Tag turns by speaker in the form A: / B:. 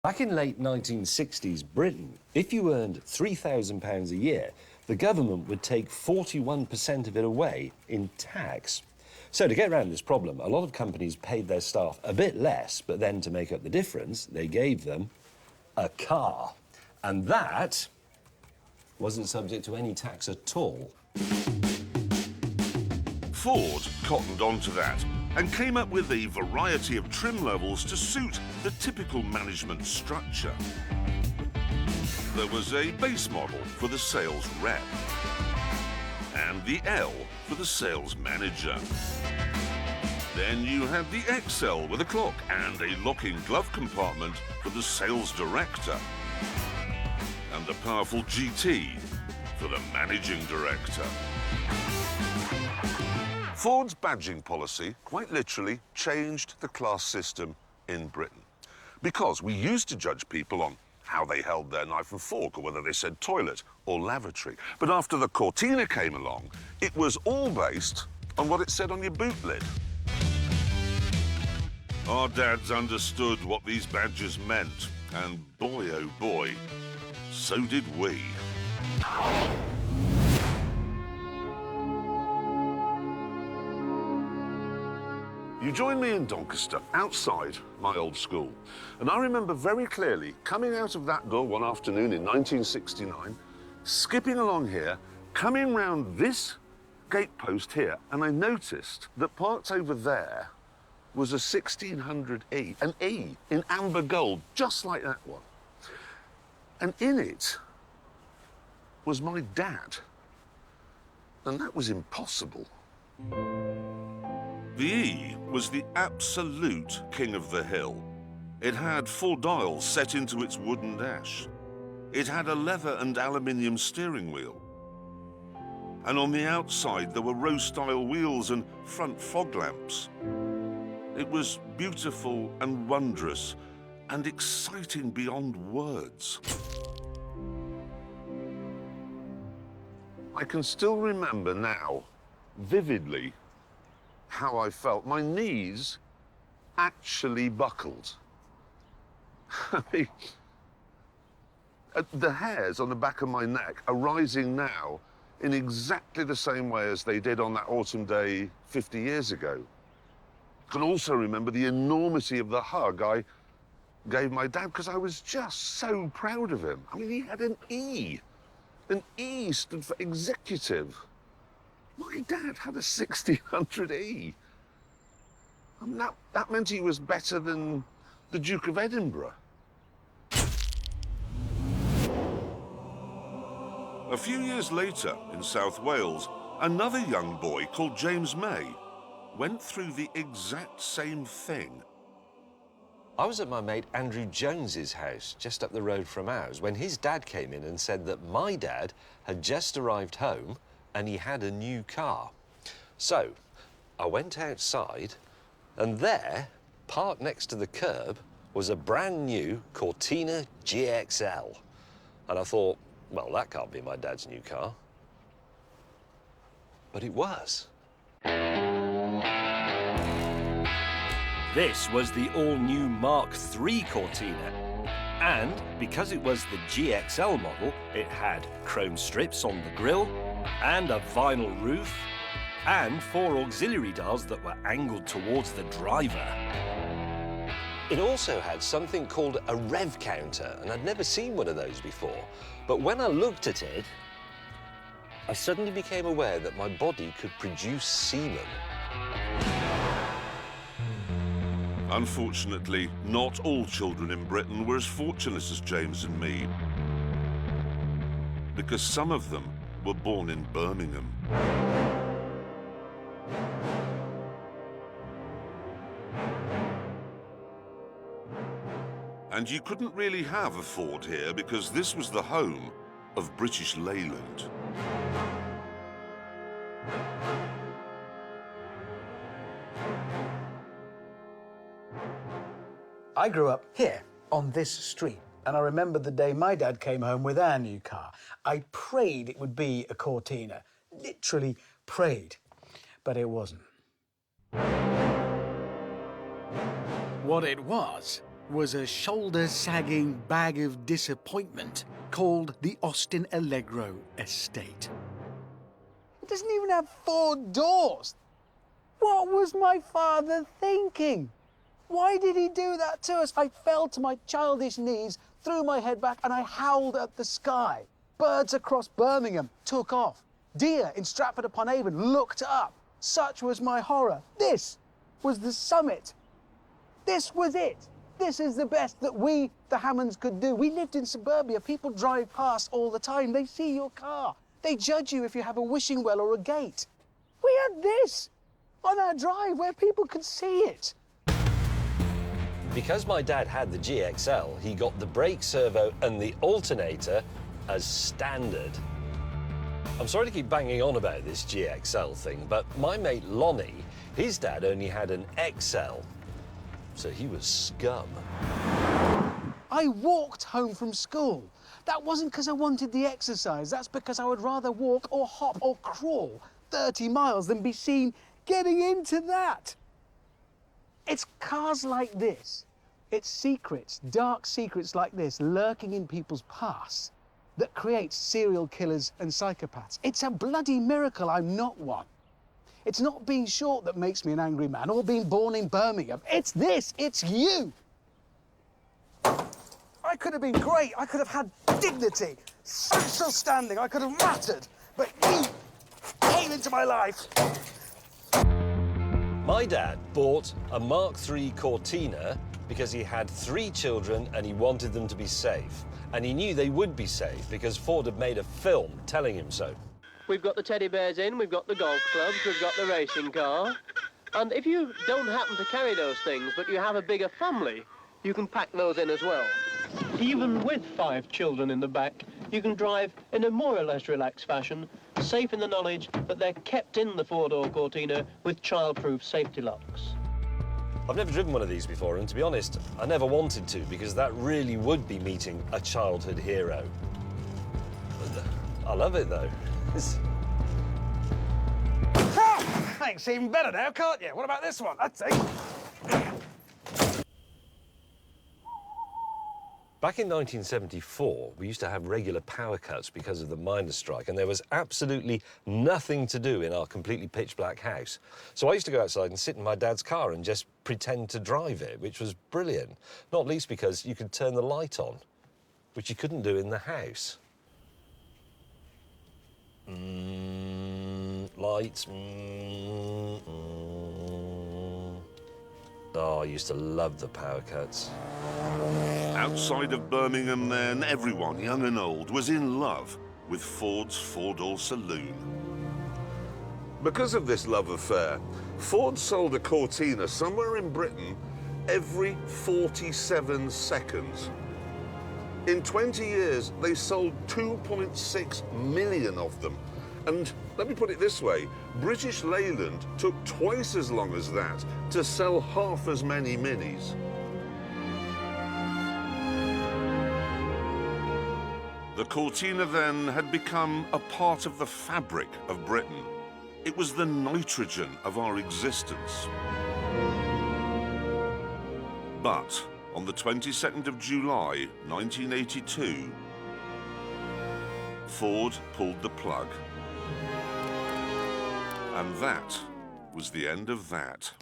A: Back in late 1960s Britain, if you earned £3,000 a year, the government would take 41% of it away in tax. So to get around this problem, a lot of companies paid their staff a bit less, but then to make up the difference, they gave them a car. And that wasn't subject to any tax at all.
B: Ford cottoned onto that and came up with a variety of trim levels to suit the typical management structure. There was a base model for the sales rep and the L for the sales manager. Then you had the XL with a clock and a locking glove compartment for the sales director, and the powerful GT for the managing director. Ford's badging policy quite literally changed the class system in Britain, because we used to judge people on how they held their knife and fork, or whether they said toilet or lavatory. But after the Cortina came along, it was all based on what it said on your boot lid. Our dads understood what these badges meant, and boy, oh boy, so did we. You joined me in Doncaster, outside my old school. And I remember very clearly coming out of that door one afternoon in 1969, skipping along here, coming round this gate post here, and I noticed that parked over there was a 1600E, an E in amber gold, just like that one. And in it was my dad. And that was impossible. The E was the absolute king of the hill. It had 4 dials set into its wooden dash. It had a leather and aluminium steering wheel. And on the outside, there were row-style wheels and front fog lamps. It was beautiful and wondrous and exciting beyond words. I can still remember now, vividly, how I felt. My knees actually buckled. The hairs on the back of my neck are rising now in exactly the same way as they did on that autumn day 50 years ago. I can also remember the enormity of the hug I gave my dad, because I was just so proud of him. I mean, he had an E. An E stood for executive. My dad had a 1600E. And that meant he was better than the Duke of Edinburgh. A few years later, in South Wales, another young boy called James May went through the exact same thing.
A: I was at my mate Andrew Jones's house, just up the road from ours, when his dad came in and said that my dad had just arrived home and he had a new car. So I went outside, and there, parked next to the curb, was a brand new Cortina GXL. And I thought, well, that can't be my dad's new car. But it was. This was the all-new Mark III Cortina. And because it was the GXL model, it had chrome strips on the grille, and a vinyl roof, and 4 auxiliary dials that were angled towards the driver. It also had something called a rev counter, and I'd never seen one of those before. But when I looked at it, I suddenly became aware that my body could produce semen.
B: Unfortunately, not all children in Britain were as fortunate as James and me, because some of them were born in Birmingham. And you couldn't really have a Ford here, because this was the home of British Leyland.
C: I grew up here, on this street, and I remember the day my dad came home with our new car. I prayed it would be a Cortina, literally prayed, but it wasn't.
D: What it was
C: was a shoulder-sagging bag of disappointment called the Austin Allegro Estate. It doesn't even have 4 doors. What was my father thinking? Why did he do that to us? I fell to my childish knees, threw my head back, and I howled at the sky. Birds across Birmingham took off. Deer in Stratford-upon-Avon looked up. Such was my horror. This was the summit. This was it. This is the best that we, the Hammonds, could do. We lived in suburbia. People drive past all the time. They see your car. They judge you if you have a wishing well or a gate. We had this on our drive where people could see it.
A: Because my dad had the GXL, he got the brake servo and the alternator as standard. I'm sorry to keep banging on about this GXL thing, but my mate Lonnie, his dad only had an XL, so he was scum.
C: I walked home from school. That wasn't because I wanted the exercise. That's because I would rather walk or hop or crawl 30 miles than be seen getting into that. It's cars like this. It's secrets, dark secrets like this, lurking in people's pasts that creates serial killers and psychopaths. It's a bloody miracle I'm not one. It's not being short that makes me an angry man or being born in Birmingham. It's this, it's you. I could have been great. I could have had dignity, social standing. I could have mattered. But you came into my life.
A: My dad bought a Mark III Cortina because he had 3 children and he wanted them to be safe. And he knew they would be safe because Ford had made a film telling him so.
D: We've got the teddy bears in, we've got the golf clubs, we've got the racing car. And if you don't happen to carry those things, but you have a bigger family, you can pack those in as well. Even with 5 children in the back, you can drive in a more or less relaxed fashion, safe in the knowledge that they're kept in the 4-door Cortina with child-proof safety locks.
A: I've never driven one of these before, and to be honest, I never wanted to, because that really would be meeting a childhood hero. I love it, though.
C: Thanks, even better now, can't you? What about this one? That's it.
A: Back in 1974, we used to have regular power cuts because of the miners' strike, and there was absolutely nothing to do in our completely pitch-black house. So I used to go outside and sit in my dad's car and just pretend to drive it, which was brilliant. Not least because you could turn the light on, which you couldn't do in the house. Lights. Oh, I used to love the power cuts.
B: Outside of Birmingham then, everyone, young and old, was in love with Ford's 4-door saloon. Because of this love affair, Ford sold a Cortina somewhere in Britain every 47 seconds. In 20 years, they sold 2.6 million of them. And let me put it this way, British Leyland took twice as long as that to sell half as many Minis. The Cortina then had become a part of the fabric of Britain. It was the nitrogen of our existence. But on the 22nd of July, 1982, Ford pulled the plug. And that was the end of that.